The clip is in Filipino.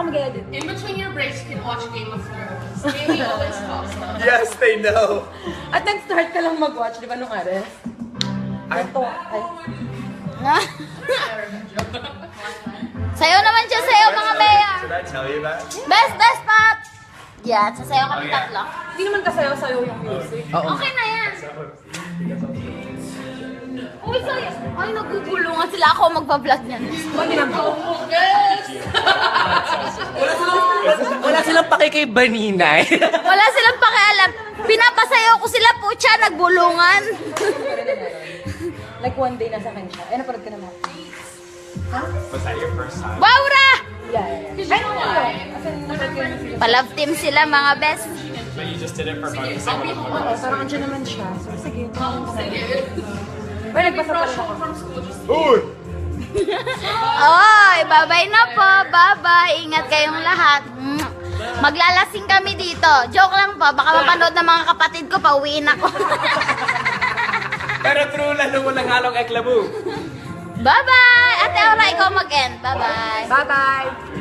mag-edit. In between your breaks, you can watch Game of Thrones. Jamie always talks about it. Yes, they know. At nag-start ka lang mag-watch, di ba, nung ares? Ito, ay. Sayo naman siya, sayo mga Bea. Should I tell you that? Best part! Yan, sasayo kami tatlo. Hindi naman kasayaw-sayaw yung music. Okay na yan. Uy, sayo. Ay, nagugulungan sila ako magpa-vlog niyan. Pwede na ba? Wala silang paki kay Banina eh. Wala silang pakialam. Pinapasayaw ko sila po siya, nagbulungan. Like one day nasa akin siya. Eh, napanood ka naman. Was that your first time? Wowra! Yeah. Ay, no, as in, napanood ko naman sila. Palove team sila mga best. But you just did it for fun. Same with the Oo, parang andyan naman siya. So, sige, tumawag ko na. Well, nagbasa pa rin ako. Uy! Oy, babay na po. Bye-bye. Ingat kayong lahat. Maglalasing kami dito. Joke lang po. Baka mapanood ng mga kapatid ko. Pauwiin ako. Pero true, lalo mo lang halong eklabu. Bye-bye. Ate Aura, ikaw mag-end. Bye-bye. Bye-bye!